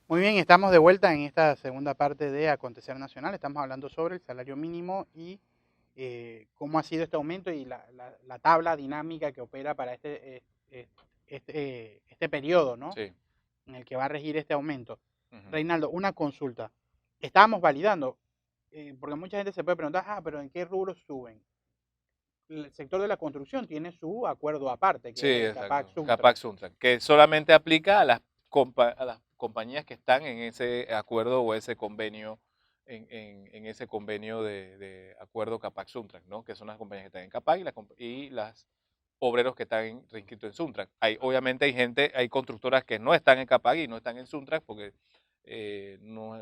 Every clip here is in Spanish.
Muy bien, estamos de vuelta en esta segunda parte de Acontecer Nacional. Estamos hablando sobre el salario mínimo y cómo ha sido este aumento y la tabla dinámica que opera para este periodo, ¿no? Sí. En el que va a regir este aumento. Ujú. Reinaldo, una consulta. Estábamos validando, porque mucha gente se puede preguntar, pero ¿en qué rubros suben? El sector de la construcción tiene su acuerdo aparte, Sí, que es el exacto. CAPAC Suntra. Capac Suntra, que solamente aplica a a las compañías que están en ese acuerdo o ese convenio, en ese convenio de acuerdo Capac Suntra, ¿no? Que son las compañías que están en Capac y las obreros que están reinscritos en Suntrack. Obviamente hay constructoras que no están en Capac y no están en Suntrack porque no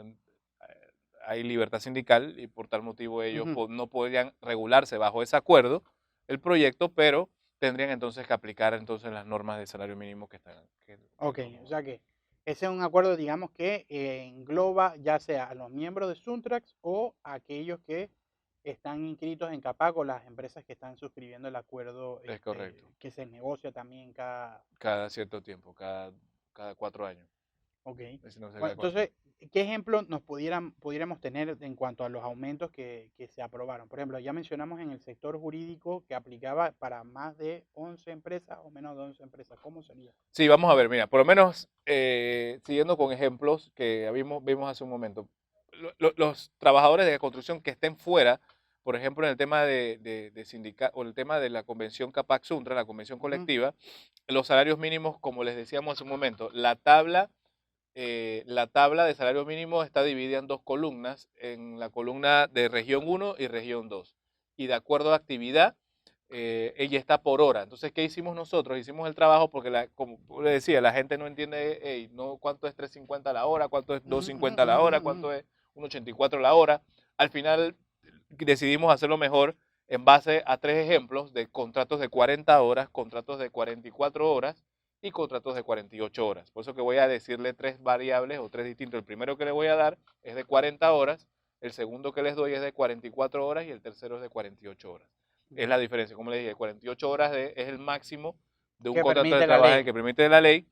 hay libertad sindical y por tal motivo ellos Ujú. no podrían regularse bajo ese acuerdo el proyecto, pero tendrían entonces que aplicar entonces las normas de salario mínimo que están. Ok, o sea que ese es un acuerdo, digamos, que engloba ya sea a los miembros de Suntrax o a aquellos que están inscritos en CAPAC o las empresas que están suscribiendo el acuerdo Es correcto. que se negocia también cada... Cada cierto tiempo, cada 4 años. Ok. Ese no sé Bueno, cada 4 años. entonces, ¿qué ejemplo nos pudiéramos tener en cuanto a los aumentos que se aprobaron? Por ejemplo, ya mencionamos en el sector jurídico que aplicaba para más de 11 empresas o menos de 11 empresas. ¿Cómo sería? Sí, vamos a ver, mira, por lo menos siguiendo con ejemplos que vimos hace un momento, los trabajadores de la construcción que estén fuera, por ejemplo, en el tema de sindicato o el tema de la convención Capac Suntra, la convención Ujú. colectiva, los salarios mínimos, como les decíamos hace un momento, la tabla de salario mínimo está dividida en dos columnas, en la columna de región uno y región 2. Y de acuerdo a actividad, ella está por hora. Entonces, ¿qué hicimos nosotros? Hicimos el trabajo porque, como le decía, la gente no entiende no, cuánto es 3.50 la hora, cuánto es Ujú, dos ujú, cincuenta la ujú, hora, ujú. cuánto es 1.84 la hora. Al final decidimos hacerlo mejor en base a tres ejemplos de contratos de 40 horas, contratos de 44 horas y contratos de 48 horas. Por eso que voy a decirle tres variables o tres distintos. El primero que le voy a dar es de 40 horas, el segundo que les doy es de 44 horas y el tercero es de 48 horas. Es la Ya. diferencia, como les dije, 48 horas es el máximo de un Que contrato de permite la trabajo ley. que permite la ley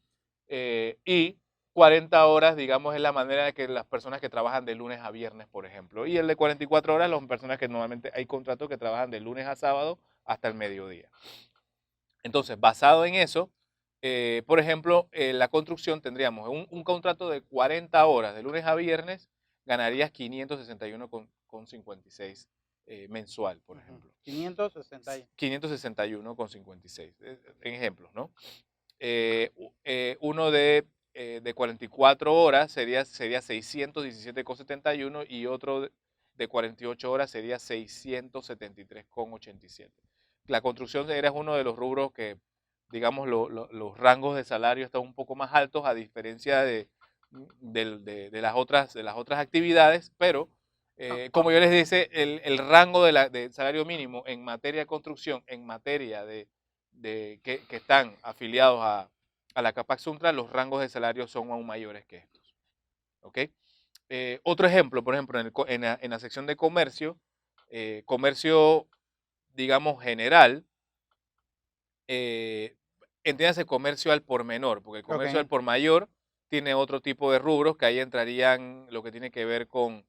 y 40 horas, digamos, es la manera de que las personas que trabajan de lunes a viernes, por ejemplo. Y el de 44 horas, las personas que normalmente hay contratos que trabajan de lunes a sábado hasta el mediodía. Entonces, basado en eso, por ejemplo, la construcción tendríamos un contrato de 40 horas de lunes a viernes, ganarías 561,56 mensual, por Ujú. ejemplo. 560. 561,56, en ejemplos, ¿no? Uno de 44 horas sería 617,71 y otro de 48 horas sería 673,87. La construcción era uno de los rubros que, digamos, los rangos de salario están un poco más altos a diferencia de las otras actividades, pero Ah, como yo les dice, el rango del salario mínimo en materia de construcción, en materia que están afiliados a la Capac Suntra, los rangos de salario son aún mayores que estos. ¿Ok? Otro ejemplo, por ejemplo, en la sección de comercio, comercio, digamos, general, eh, entiéndase comercio al por menor, porque el comercio al ok. por mayor tiene otro tipo de rubros que ahí entrarían lo que tiene que ver con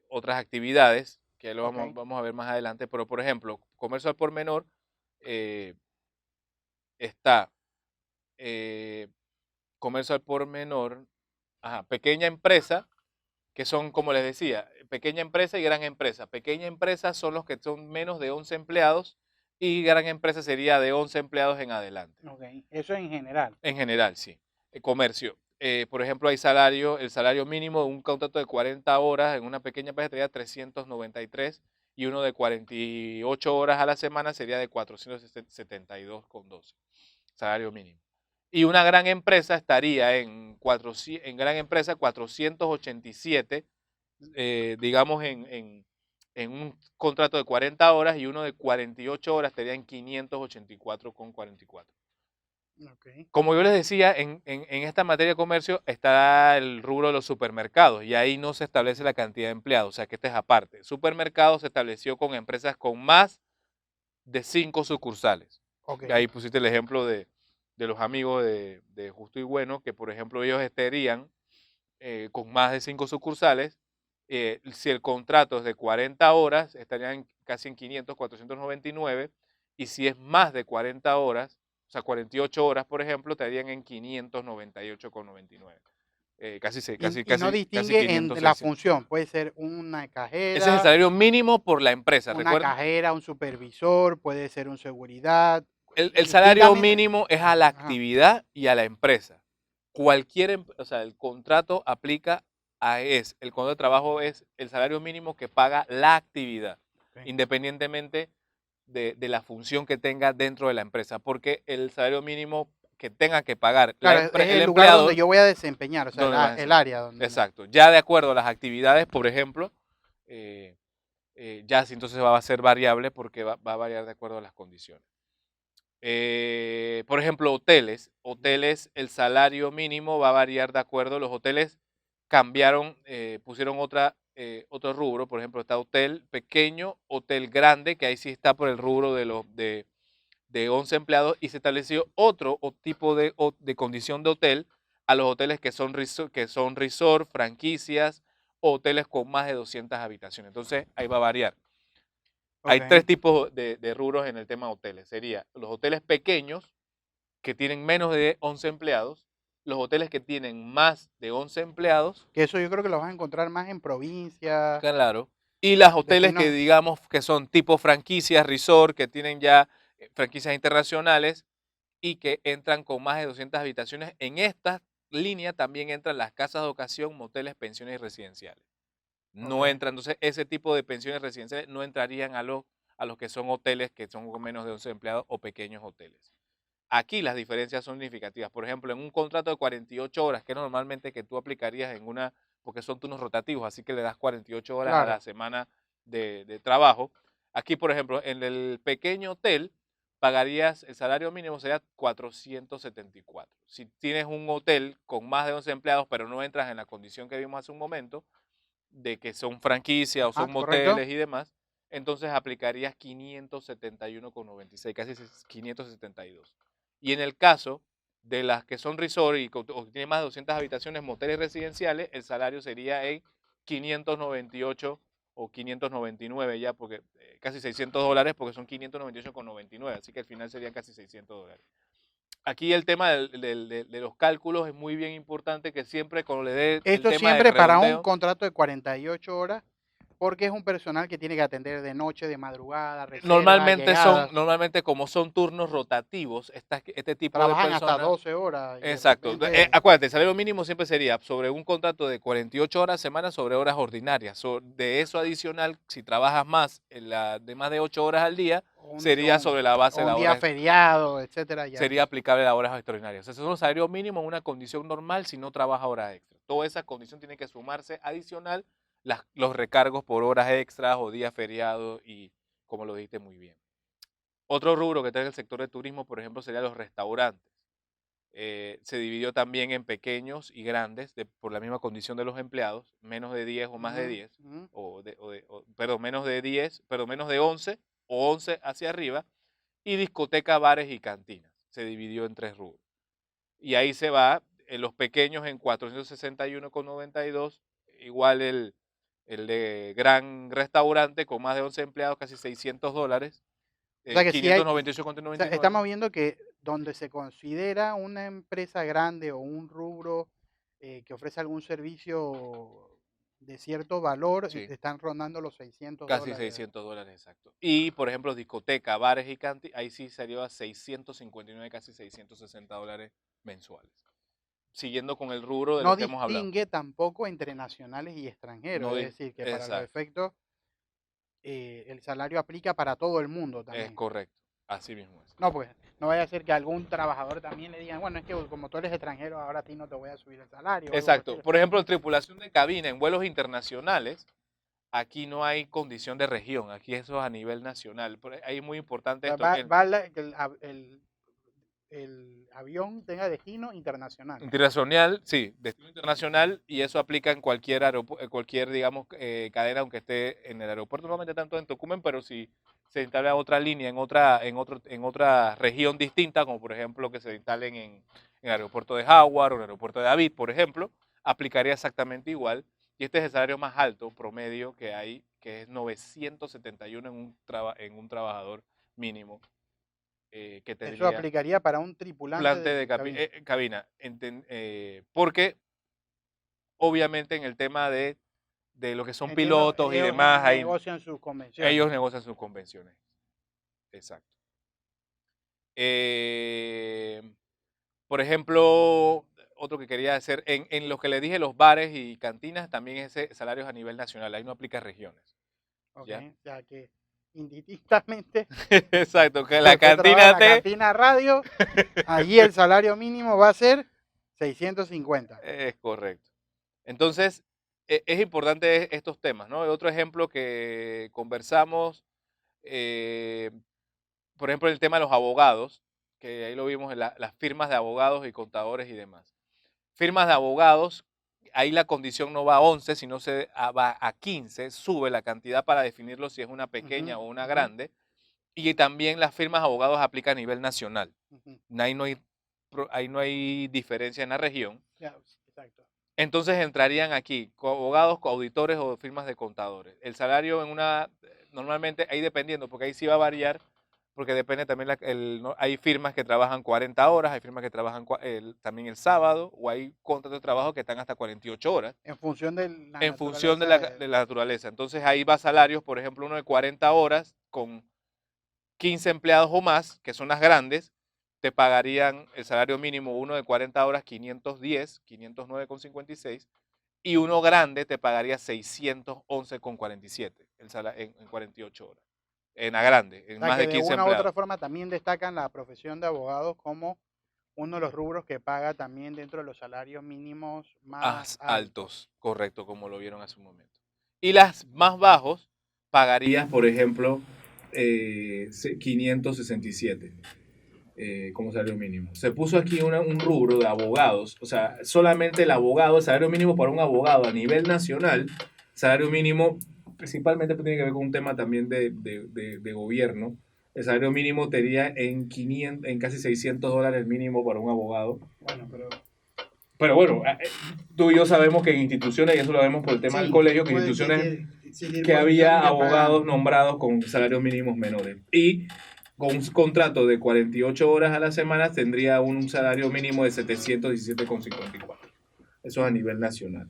otras actividades, que lo Ok. vamos a ver más adelante, pero por ejemplo, comercio al por menor eh, está eh, comercio al por menor, ajá, pequeña empresa, que son, como les decía, pequeña empresa y gran empresa. Pequeña empresa son los que son menos de 11 empleados y gran empresa sería de 11 empleados en adelante. Ok. Eso en general. En general, sí. Comercio. Por ejemplo, el salario mínimo de un contrato de 40 horas en una pequeña empresa sería 393 y uno de 48 horas a la semana sería de 472,12. Salario mínimo. Y una gran empresa estaría en gran empresa 487, digamos, en un contrato de 40 horas y uno de 48 horas estaría en 584,44. Ok. Como yo les decía, en esta materia de comercio está el rubro de los supermercados y ahí no se establece la cantidad de empleados, o sea que este es aparte. Supermercados se estableció con empresas con más de 5 sucursales. Ok. Y ahí pusiste el ejemplo de los amigos de Justo y Bueno, que por ejemplo ellos estarían con más de 5 sucursales. Si el contrato es de 40 horas, estarían casi en 500, 499. Y si es más de 40 horas, o sea, 48 horas, por ejemplo, estarían en 598,99. Y no Casi distingue en 500, la 600. función. Puede ser una Ese es el cajera, salario mínimo por la empresa, recuerda. un supervisor, puede ser un seguridad. El salario Indistintamente. mínimo es a la Ajá, actividad y a la empresa. O sea, el contrato aplica el contrato de trabajo es el salario mínimo que paga la actividad, ok. independientemente de la función que tenga dentro de la empresa, porque el salario mínimo que tenga que pagar Claro, es el el lugar donde empleado, yo voy a desempeñar, o sea, ¿dónde vas a el desempeñar? área donde me... Exacto. Ya de acuerdo a las actividades, por ejemplo, eh, ya sí entonces va a ser variable porque va a variar de acuerdo a las condiciones. Por ejemplo, hoteles, el salario mínimo va a variar de acuerdo. Los hoteles cambiaron, pusieron otro rubro. Por ejemplo, está hotel pequeño, hotel grande, que ahí sí está por el rubro de 11 empleados, y se estableció otro tipo de condición de hotel a los hoteles que son resort, franquicias, hoteles con más de 200 habitaciones. Entonces, ahí va a variar. Hay Ok. 3 tipos de rubros en el tema de hoteles. Sería los hoteles pequeños, que tienen menos de 11 empleados, los hoteles que tienen más de 11 empleados, Que eso yo creo que lo vas a encontrar más en provincias, claro, y los hoteles que destinos. digamos que son tipo franquicias, resort, que tienen ya franquicias internacionales y que entran con más de 200 habitaciones. En esta línea también entran las casas de ocasión, moteles, pensiones residenciales. Ok, No entran, entonces ese tipo de pensiones residenciales no entrarían a los que son hoteles que son con menos de 11 empleados o pequeños hoteles. Aquí las diferencias son significativas. Por ejemplo, en un contrato de 48 horas, que normalmente que tú aplicarías porque son turnos rotativos, así que le das 48 horas a la claro. semana de trabajo. Aquí, por ejemplo, en el pequeño hotel, pagarías, el salario mínimo sería 474. Si tienes un hotel con más de 11 empleados, pero no entras en la condición que vimos hace un momento, de que son franquicias o Ajá, son correcto. moteles y demás, entonces aplicarías 571,96, casi 572. Y en el caso de las que son resort o que tienen más de 200 habitaciones, moteles residenciales, el salario sería en 598 o 599 ya, porque casi $600, porque son 598,99, así que al final serían casi $600. Aquí el tema de los cálculos es muy bien importante, que siempre cuando le dé el Esto tema del siempre para un redondeo. contrato de 48 horas, porque es un personal que tiene que atender de noche, de madrugada, reservas, llegadas. Normalmente como son turnos rotativos, este tipo de Trabajan hasta personas. 12 horas y de Exacto. repente, Acuérdate, el salario mínimo siempre sería sobre un contrato de 48 horas a semana sobre horas ordinarias. De eso adicional, si trabajas más, de más de 8 horas al día, un, sería sobre la base o de un la día hora, feriado, etcétera, ya. sería aplicable a horas extraordinarias. Ese es un salario mínimo en una condición normal si no trabaja horas extras. Toda esa condición tiene que sumarse adicional los recargos por horas extras o días feriados y como lo dijiste muy bien. Otro rubro que está en el sector de turismo, por ejemplo, serían los restaurantes. Se dividió también en pequeños y grandes, por la misma condición de los empleados, menos de 10 o más de Ujú, 10, ujú. perdón, menos de 10, perdón, menos de 11 o 11 hacia arriba, y discoteca, bares y cantinas. Se dividió en 3 rubros. Y ahí se va, los pequeños en 461,92, igual el de gran restaurante con más de 11 empleados, casi $600, O sea que sí hay, o sea, 598,99. estamos viendo que donde se considera una empresa grande o un rubro que ofrece algún servicio de cierto valor, Sí. están rondando los 600 Casi dólares. $600, exacto. Y, por ejemplo, discoteca, bares y cantinas, ahí sí sería a 659, casi $660 mensuales. Siguiendo con el rubro de lo No que hemos hablado. distingue tampoco entre nacionales y extranjeros, No, es decir, que para los exacto, efectos el salario aplica para todo el mundo es también. correcto. Así mismo es. No, pues no vaya a ser que algún trabajador también le digan, bueno, es que como tú eres extranjero, ahora a ti no te voy a subir el salario o algo por el Exacto. estilo. Por ejemplo, en tripulación de cabina en vuelos internacionales, aquí no hay condición de región, aquí eso es a nivel nacional. Ahí es muy O importante sea, esto. que el avión tenga destino internacional. Internacional, sí, destino internacional, y eso aplica en cualquier cualquier, digamos, cadena, aunque esté en el aeropuerto, normalmente tanto en Tocumen, pero si se instala otra línea en otra región distinta, como por ejemplo que se instalen en el aeropuerto de Jaguar o el aeropuerto de David, por ejemplo, aplicaría exactamente igual. Y este es el salario más alto promedio que hay, que es 971 en un trabajador mínimo que Eso tendría aplicaría para un tripulante plante de de cabina. cabina. Porque obviamente en el tema de lo que son Entiendo, pilotos y ellos demás, negocian sus convenciones. ellos negocian sus convenciones. Exacto. Eh, por ejemplo, otro que quería hacer, en lo que le dije, los bares y cantinas, también ese salarios a nivel nacional, ahí no aplica regiones, Ok, ¿ya? o sea que indistintamente, Exacto, que si la usted trabaja en cantina la cantina radio, allí el salario mínimo va a ser 650. Es correcto. Entonces, es importante estos temas, ¿no? Otro ejemplo que conversamos, eh, por ejemplo, el tema de los abogados, que ahí lo vimos en las firmas de abogados y contadores y demás. Firmas de abogados, ahí la condición no va a 11, sino va a 15, sube la cantidad para definirlo si es una Ujú, pequeña o una ujú, grande, y también las firmas de abogados aplican a nivel nacional. ujú. Ahí no hay diferencia en la región. Ya, exacto. Entonces entrarían aquí abogados, auditores o firmas de contadores. El salario normalmente ahí dependiendo, porque ahí sí va a variar, porque depende también, hay firmas que trabajan 40 horas, hay firmas que trabajan también el sábado, o hay contratos de trabajo que están hasta 48 horas, En función de la en función de naturaleza de la naturaleza. Entonces ahí va salarios, por ejemplo, uno de 40 horas con 15 empleados o más, que son las grandes, te pagarían el salario mínimo, uno de 40 horas, 510, 509,56, y uno grande te pagaría 611,47 en 48 horas. En la grande, o en sea más que de de 15 una u otra empleados. forma también destacan la profesión de abogados como uno de los rubros que paga también dentro de los salarios mínimos más altos. Altos, correcto, como lo vieron hace un momento. Y las más bajos pagarías, por ejemplo, 567 como salario mínimo. Se puso aquí un rubro de abogados, o sea, solamente el abogado, el salario mínimo para un abogado a nivel nacional, salario mínimo principalmente tiene que ver con un tema también de gobierno. El salario mínimo sería en casi $600 mínimo para un abogado. Bueno, Pero bueno, tú y yo sabemos que en instituciones, y eso lo vemos por el tema del sí, colegio, que en puede instituciones existir que posiciones había que abogados pagan. nombrados con salarios mínimos menores. Y con un contrato de 48 horas a la semana tendría un salario mínimo de 717,54. Eso es a nivel nacional.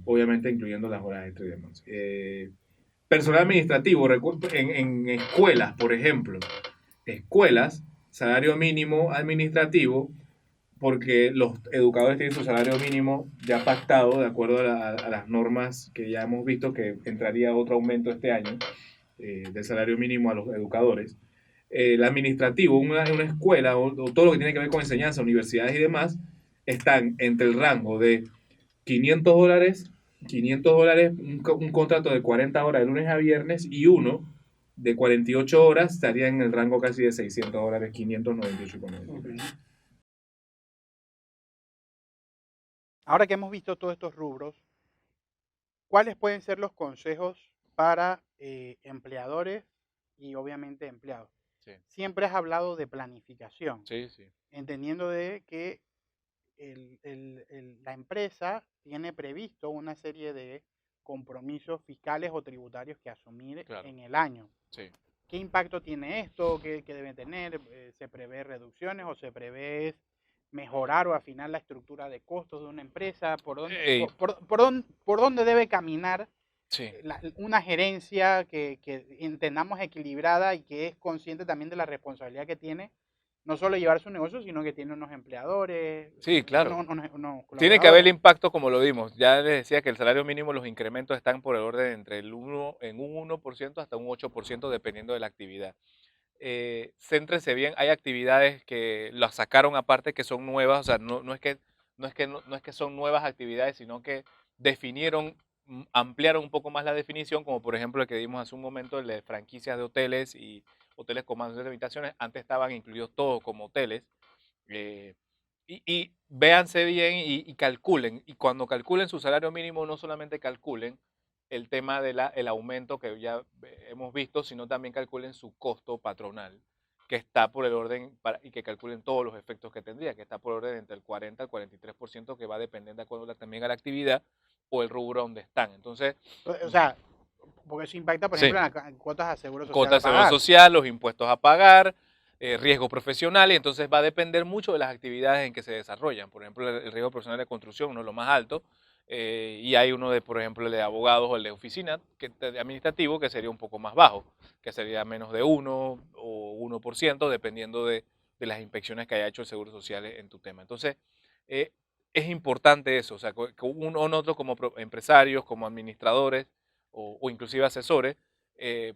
Obviamente incluyendo las horas extra y demás. Personal administrativo, en escuelas, por ejemplo. Escuelas, salario mínimo administrativo, porque los educadores tienen su salario mínimo ya pactado de acuerdo a las normas que ya hemos visto que entraría otro aumento este año del salario mínimo a los educadores. El administrativo, una escuela o todo lo que tiene que ver con enseñanza, universidades y demás, están entre el rango de $500, un contrato de 40 horas de lunes a viernes y uno de 48 horas estaría en el rango casi de $600, 598,90. Ahora que hemos visto todos estos rubros, ¿cuáles pueden ser los consejos para empleadores y obviamente empleados? Sí, Siempre has hablado de planificación, sí, sí. entendiendo de que la empresa tiene previsto una serie de compromisos fiscales o tributarios que asumir Claro, en el año. sí. ¿Qué impacto tiene esto? ¿Qué debe tener? ¿Se prevé reducciones o se prevé mejorar o afinar la estructura de costos de una empresa? Ey, ¿Por dónde debe caminar sí, una gerencia que entendamos equilibrada y que es consciente también de la responsabilidad que tiene, no solo llevar su negocio, sino que tiene unos empleadores, sí, claro. unos Tiene que haber el colaboradores? impacto como lo dimos. Ya les decía que el salario mínimo, los incrementos están por el orden entre en un 1% hasta un 8% dependiendo de la actividad. Céntrense bien, hay actividades que las sacaron aparte que son nuevas, o sea, no es que son nuevas actividades, sino que definieron, ampliaron un poco más la definición, como por ejemplo el que dimos hace un momento, el de franquicias de hoteles y hoteles con más de habitaciones, antes estaban incluidos todos como hoteles. eh, y véanse bien y calculen, y cuando calculen su salario mínimo, no solamente calculen el tema del aumento que ya hemos visto, sino también calculen su costo patronal, que está por el orden, y que calculen todos los efectos que tendría, que está por el orden entre el 40 al 43%, que va a depender de acuerdo también a la actividad o el rubro donde están. Entonces, O sea, porque eso impacta, por sí, ejemplo, en las cuotas a seguro social cuota a de seguro pagar. social, los impuestos a pagar, riesgos profesionales, entonces va a depender mucho de las actividades en que se desarrollan. Por ejemplo, el riesgo profesional de construcción, uno de los más altos, y hay uno de, por ejemplo, el de abogados o el de oficina, administrativo, que sería un poco más bajo, que sería menos de 1 o 1%, dependiendo de las inspecciones que haya hecho el Seguro Social en tu tema. Entonces, es importante eso, o sea, que uno o nosotros como empresarios, como administradores o inclusive asesores,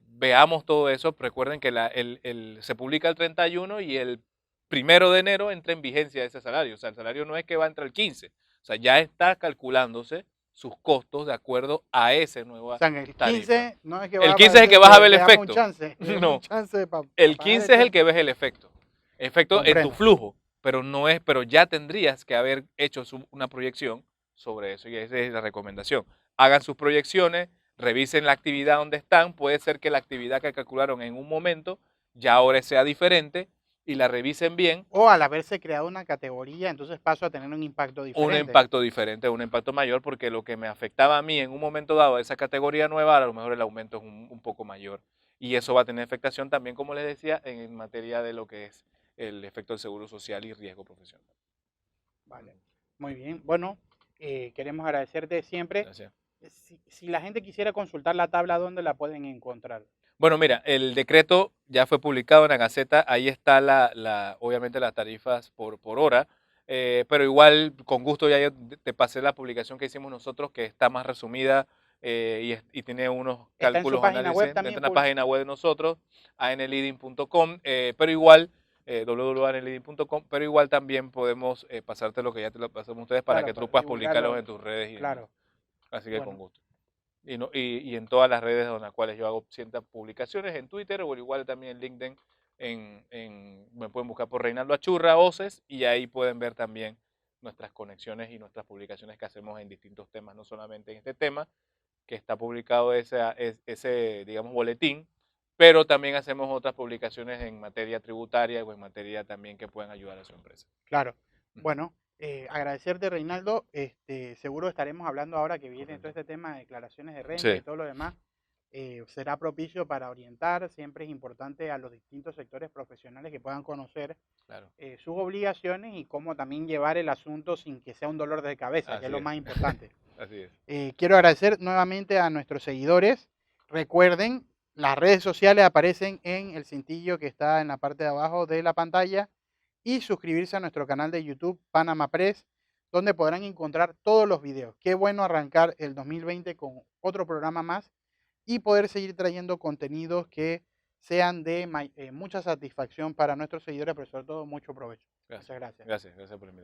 veamos todo eso. Recuerden que se publica el 31 y el 1 de enero entra en vigencia ese salario. O sea, el salario no es que va a entrar el 15. O sea, ya está calculándose sus costos de acuerdo a ese nuevo O sea, en el tarifa. 15 no es que El va a 15 es el que decir, vas a ver el dame un efecto. chance, dame un No, chance para el pagar 15 es el esto. que ves el efecto. Efecto en tu Comprendo. flujo, pero no es, pero ya tendrías que haber hecho una proyección sobre eso y esa es la recomendación. Hagan sus proyecciones, revisen la actividad donde están, puede ser que la actividad que calcularon en un momento ya ahora sea diferente y la revisen bien, O al haberse creado una categoría, entonces paso a tener un impacto un diferente. impacto diferente, un impacto mayor, porque lo que me afectaba a mí en un momento dado, esa categoría nueva, a lo mejor el aumento es un poco mayor. Y eso va a tener afectación también, como les decía, en materia de lo que es el efecto del seguro social y riesgo profesional. Vale, muy bien. Bueno, queremos agradecerte siempre. Gracias. Si la gente quisiera consultar la tabla, ¿dónde la pueden encontrar? Bueno, mira, el decreto ya fue publicado en la Gaceta, ahí está obviamente las tarifas por hora, pero igual con gusto ya yo te pasé la publicación que hicimos nosotros, que está más resumida y tiene unos Está en su cálculos, página web análisis también. dentro de la página web de nosotros, anleading.com, pero igual, www.anleading.com, pero igual también podemos pasarte lo que ya te lo pasamos a ustedes para Claro, que tú para puedas publicarlos divulgarlo. en tus redes, Claro, así que con bueno, gusto. Y en todas las redes con las cuales yo hago ciertas publicaciones, en Twitter o igual también en LinkedIn, me pueden buscar por Reinaldo Achurra, OCES, y ahí pueden ver también nuestras conexiones y nuestras publicaciones que hacemos en distintos temas, no solamente en este tema, que está publicado ese digamos, boletín, pero también hacemos otras publicaciones en materia tributaria o en materia también que puedan ayudar a su empresa. claro. Ujú. Bueno, agradecerte, Reinaldo. Seguro estaremos hablando ahora que viene todo Correcto. este tema de declaraciones de renta y Sí, todo lo demás. Será propicio para orientar. Siempre es importante a los distintos sectores profesionales que puedan conocer claro. sus obligaciones y cómo también llevar el asunto sin que sea un dolor de cabeza, que es Así lo es. más importante. Así es. Quiero agradecer nuevamente a nuestros seguidores. Recuerden, las redes sociales aparecen en el cintillo que está en la parte de abajo de la pantalla y suscribirse a nuestro canal de YouTube Panama Press, donde podrán encontrar todos los videos. Qué bueno arrancar el 2020 con otro programa más y poder seguir trayendo contenidos que sean de mucha satisfacción para nuestros seguidores, pero sobre todo mucho provecho. Gracias. Muchas gracias. Gracias por la invitación.